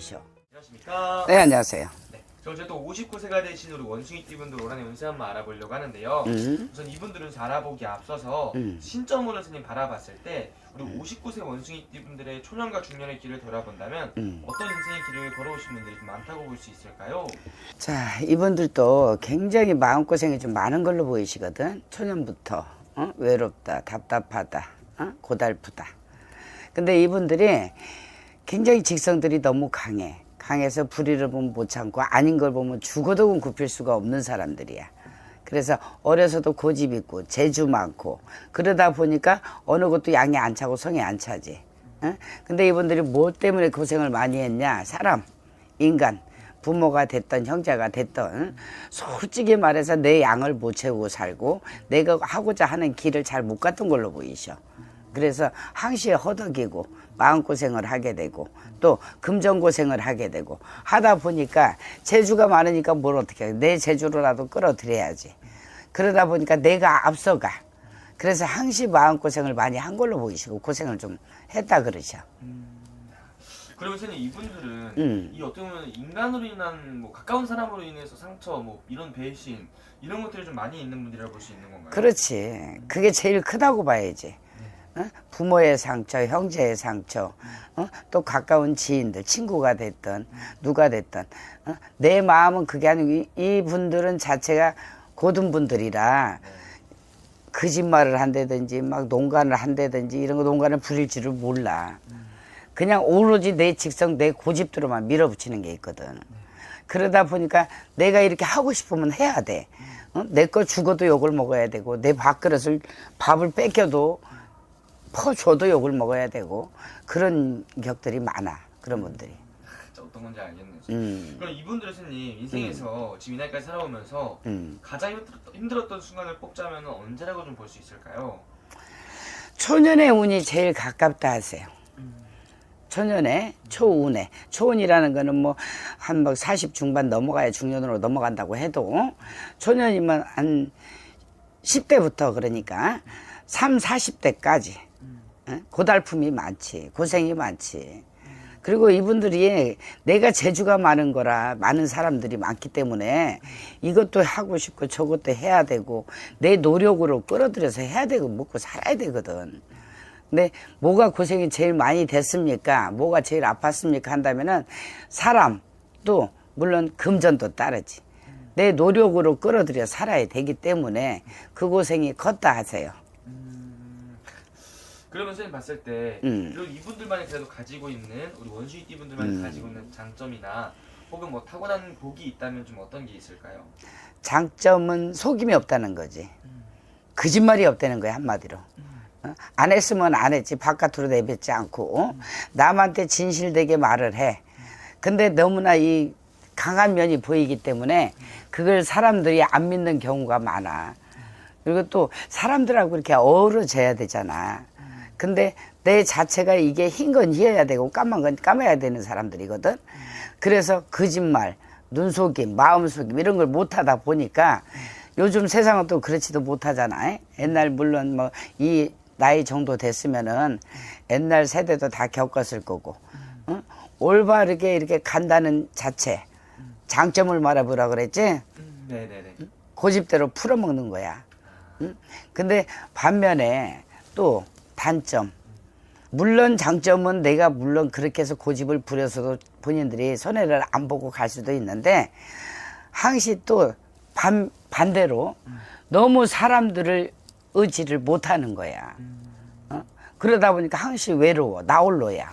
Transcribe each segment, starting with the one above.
안녕하십니까? 네, 안녕하세요. 네, 저 이제 또 59세가 되신 우리 원숭이띠분들 올한해 운세 한번 알아보려고 하는데요. 우선 이분들은 알아보기 앞서서 신점으로 선생님 바라봤을 때 우리 59세 원숭이띠분들의 초년과 중년의 길을 돌아본다면 어떤 인생의 길을 걸어오신 분들이 좀 많다고 볼 수 있을까요? 자, 이분들도 굉장히 마음고생이 좀 많은 걸로 보이시거든. 초년부터 외롭다, 답답하다, 고달프다. 근데 이분들이 굉장히 직성들이 너무 강해서 불의를 보면 못 참고 아닌 걸 보면 죽어도 굽힐 수가 없는 사람들이야. 그래서 어려서도 고집 있고 재주 많고 그러다 보니까 어느 것도 양이 안 차고 성이 안 차지. 근데 이분들이 뭐 때문에 고생을 많이 했냐? 사람, 인간, 부모가 됐던 형제가 됐던 솔직히 말해서 내 양을 못 채우고 살고 내가 하고자 하는 길을 잘 못 갔던 걸로 보이셔. 그래서 항시에 허덕이고 마음고생을 하게 되고 또 금전고생을 하게 되고 하다 보니까 재주가 많으니까 뭘 어떻게 해. 내 재주로라도 끌어들여야지. 그러다 보니까 내가 앞서가. 그래서 항시 마음고생을 많이 한 걸로 보이시고 고생을 좀 했다 그러셔. 그러면 선생님 이분들은 이 어떻게 보면 인간으로 인한 뭐 가까운 사람으로 인해서 상처 뭐 이런 배신 이런 것들이 좀 많이 있는 분들이라고 볼 수 있는 건가요? 그렇지. 그게 제일 크다고 봐야지. 부모의 상처, 형제의 상처, 또 가까운 지인들, 친구가 됐든 누가 됐든 내 마음은 그게 아니고 이 분들은 자체가 고든 분들이라 거짓말을 한다든지 막 농간을 한다든지 이런 거 농간을 부릴 줄을 몰라. 그냥 오로지 내 직성, 내 고집대로만 밀어붙이는 게 있거든. 그러다 보니까 내가 이렇게 하고 싶으면 해야 돼. 내 거 죽어도 욕을 먹어야 되고 내 밥그릇을 밥을 뺏겨도 퍼줘도 욕을 먹어야 되고 그런 격들이 많아. 그런 분들이. 어떤 건지 알겠네요. 그럼 이분들은 선생님 인생에서 지금 이 나이까지 살아오면서 가장 힘들었던 순간을 뽑자면 언제라고 좀 볼 수 있을까요? 초년의 운이 제일 가깝다 하세요. 초년에 초운에 초운이라는 거는 뭐 한 40 중반 넘어가야 중년으로 넘어간다고 해도 초년이면 한 10대부터 그러니까 3, 40대까지 고달픔이 많지, 고생이 많지. 그리고 이분들이 내가 재주가 많은 거라 많은 사람들이 많기 때문에 이것도 하고 싶고 저것도 해야 되고 내 노력으로 끌어들여서 해야 되고 먹고 살아야 되거든. 근데 뭐가 고생이 제일 많이 됐습니까? 뭐가 제일 아팠습니까? 한다면은 사람도 물론 금전도 따르지. 내 노력으로 끌어들여 살아야 되기 때문에 그 고생이 컸다 하세요. 그러면 선생님 봤을 때 이분들만이 그래도 가지고 있는 우리 원숭이띠 분들만이 가지고 있는 장점이나 혹은 뭐 타고난 복이 있다면 좀 어떤 게 있을까요? 장점은 속임이 없다는 거지. 거짓말이 없다는 거야 한마디로. 안 했으면 안 했지 바깥으로 내뱉지 않고 남한테 진실되게 말을 해. 근데 너무나 이 강한 면이 보이기 때문에 그걸 사람들이 안 믿는 경우가 많아. 그리고 또 사람들하고 이렇게 어우러져야 되잖아. 근데 내 자체가 이게 흰 건 희어야 되고 까만 건 까매야 되는 사람들이거든. 그래서 거짓말, 눈속임, 마음속임 이런 걸 못하다 보니까 요즘 세상은 또 그렇지도 못하잖아. 옛날 물론 뭐 이 나이 정도 됐으면은 옛날 세대도 다 겪었을 거고 올바르게 이렇게 간다는 자체 장점을 말해보라 그랬지. 네네네. 고집대로 풀어먹는 거야. 근데 반면에 또 단점. 물론 장점은 내가 물론 그렇게 해서 고집을 부려서도 본인들이 손해를 안 보고 갈 수도 있는데 항시 또 반대로 너무 사람들을 의지를 못하는 거야. 그러다 보니까 항시 외로워. 나 홀로야.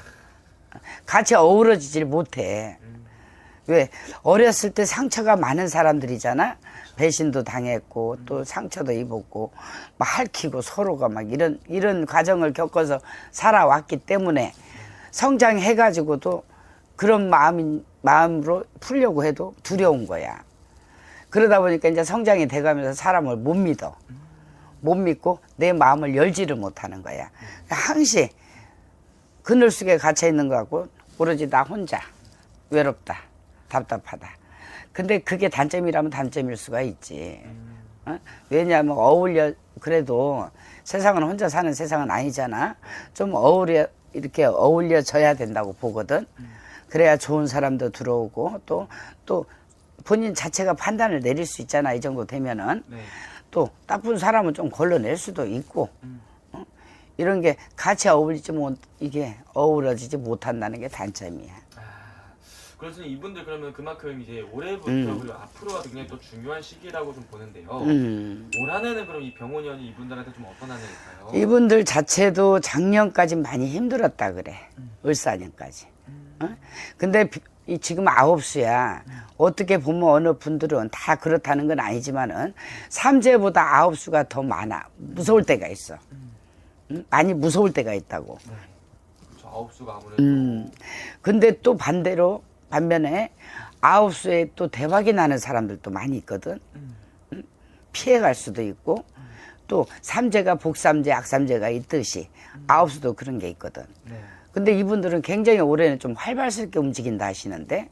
같이 어우러지질 못해. 왜? 어렸을 때 상처가 많은 사람들이잖아. 배신도 당했고 또 상처도 입었고 막 핥히고 서로가 막 이런 과정을 겪어서 살아왔기 때문에 성장해가지고도 그런 마음으로 풀려고 해도 두려운 거야. 그러다 보니까 이제 성장이 돼가면서 사람을 못 믿어. 못 믿고 내 마음을 열지를 못하는 거야. 항시 그늘 속에 갇혀 있는 것 같고 오로지 나 혼자 외롭다, 답답하다. 근데 그게 단점이라면 단점일 수가 있지. 왜냐하면 그래도 세상은 혼자 사는 세상은 아니잖아. 좀 이렇게 어울려져야 된다고 보거든. 그래야 좋은 사람도 들어오고 또 본인 자체가 판단을 내릴 수 있잖아. 이 정도 되면은. 네. 또 나쁜 사람은 좀 걸러낼 수도 있고 이런 게 같이 어울리지 못 이게 어우러지지 못한다는 게 단점이야. 그래서 이분들 그러면 그만큼 이제 올해부터 그리고 앞으로가 굉장히 또 중요한 시기라고 좀 보는데요. 올 한해는 그럼 이 병원년이 이분들한테 좀 어떤 한 해일까요? 이분들 자체도 작년까지 많이 힘들었다 그래. 을사년까지. 근데 지금 아홉수야. 어떻게 보면 어느 분들은 다 그렇다는 건 아니지만은 삼재보다 아홉수가 더 많아. 무서울 때가 있어. 많이 무서울 때가 있다고. 네. 저 아홉수가 아무래도. 근데 또 반면에 아홉수에 또 대박이 나는 사람들도 많이 있거든. 피해갈 수도 있고 또 삼재가 복삼재, 악삼재가 있듯이 아홉수도 그런 게 있거든. 네. 근데 이분들은 굉장히 올해는 좀 활발스럽게 움직인다 하시는데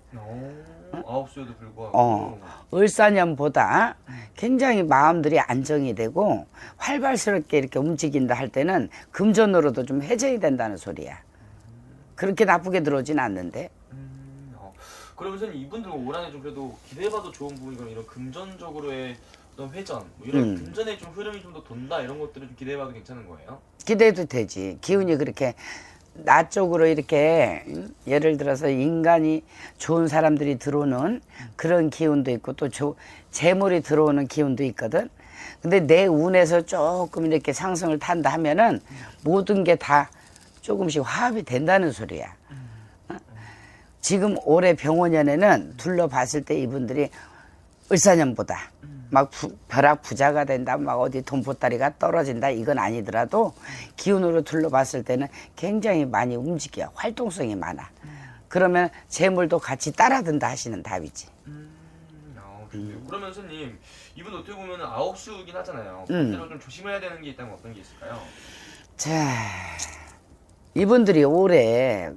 아홉수에도 불구하고 을사년보다 굉장히 마음들이 안정이 되고 활발스럽게 이렇게 움직인다 할 때는 금전으로도 좀 회전이 된다는 소리야. 그렇게 나쁘게 들어오진 않는데. 그러면서 이분들 올 한해 좀 그래도 기대해봐도 좋은 부분이 그럼 이런 금전적으로의 어떤 회전, 뭐 이런 금전의 좀 흐름이 좀 더 돈다 이런 것들을 좀 기대해봐도 괜찮은 거예요? 기대해도 되지. 기운이 그렇게 나 쪽으로 이렇게 예를 들어서 인간이 좋은 사람들이 들어오는 그런 기운도 있고 또 재물이 들어오는 기운도 있거든. 근데 내 운에서 조금 이렇게 상승을 탄다 하면은 모든 게 다 조금씩 화합이 된다는 소리야. 지금 올해 병원년에는 둘러봤을 때 이분들이 을사년보다 막 벼락 부자가 된다, 막 어디 돈 보따리가 떨어진다 이건 아니더라도 기운으로 둘러봤을 때는 굉장히 많이 움직여. 활동성이 많아. 그러면 재물도 같이 따라든다 하시는 답이지. 그러면 선생님 이분 어떻게 보면 아홉수긴 하잖아요. 반대로 좀 조심해야 되는 게 있다면 어떤 게 있을까요? 자, 이분들이 올해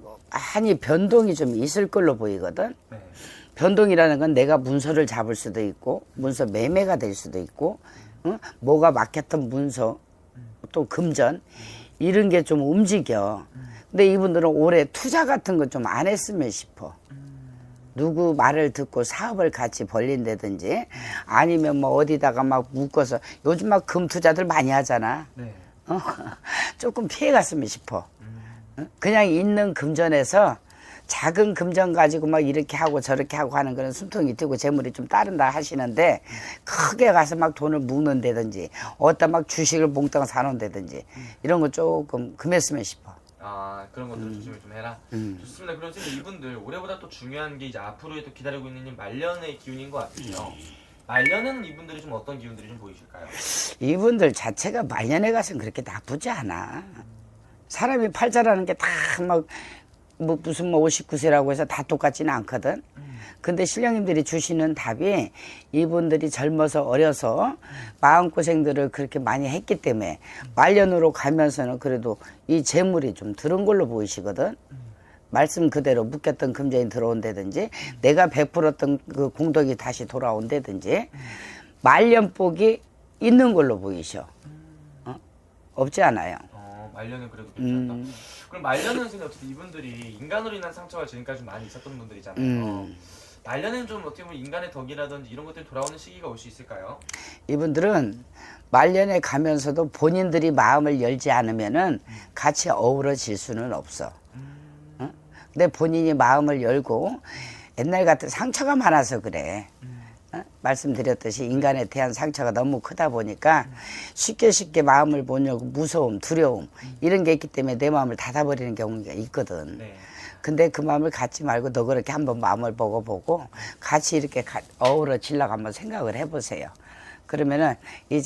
많이 변동이 좀 있을 걸로 보이거든. 네. 변동이라는 건 내가 문서를 잡을 수도 있고 문서 매매가 될 수도 있고 뭐가 막혔던 문서 또 금전 이런 게 좀 움직여. 근데 이분들은 올해 투자 같은 거 좀 안 했으면 싶어. 누구 말을 듣고 사업을 같이 벌린다든지 아니면 뭐 어디다가 막 묶어서 요즘 막 금투자들 많이 하잖아. 네. 조금 피해갔으면 싶어. 그냥 있는 금전에서 작은 금전 가지고 막 이렇게 하고 저렇게 하고 하는 거는 숨통이 튀고 재물이 좀 따른다 하시는데 크게 가서 막 돈을 묶는다든지 어디다 막 주식을 몽땅 사놓는다든지 이런 거 조금 금했으면 싶어. 그런 것들 조심을 좀 해라. 좋습니다. 그럼 선생님 이분들 올해보다 또 중요한 게 이제 앞으로 또 기다리고 있는 말년의 기운인 것 같아요. 말년에는 이분들이 좀 어떤 기운들이 좀 보이실까요? 이분들 자체가 말년에 가서는 그렇게 나쁘지 않아. 사람이 팔자라는 게 다 막 뭐 무슨 뭐 59세라고 해서 다 똑같지는 않거든. 근데 신령님들이 주시는 답이 이분들이 젊어서 어려서 마음고생들을 그렇게 많이 했기 때문에 말년으로 가면서는 그래도 이 재물이 좀 들은 걸로 보이시거든. 말씀 그대로 묶였던 금전이 들어온다든지 내가 베풀었던 그 공덕이 다시 돌아온다든지 말년복이 있는 걸로 보이셔. 없지 않아요. 말년은 그래도 괜찮다. 그럼 말년은 선생님 어쨌든 이분들이 인간으로 인한 상처가 지금까지 좀 많이 있었던 분들이잖아요. 말년에는 좀 어떻게 보면 인간의 덕이라든지 이런 것들이 돌아오는 시기가 올 수 있을까요? 이분들은 말년에 가면서도 본인들이 마음을 열지 않으면은 같이 어우러질 수는 없어. 근데 본인이 마음을 열고 옛날 같은 상처가 많아서 그래. 말씀드렸듯이 인간에 대한 상처가 너무 크다 보니까 쉽게 마음을 못 열고 무서움, 두려움 이런 게 있기 때문에 내 마음을 닫아버리는 경우가 있거든. 네. 근데 그 마음을 갖지 말고 너 그렇게 한번 마음을 먹어보고 같이 이렇게 어우러지려고 한번 생각을 해보세요. 그러면은 이제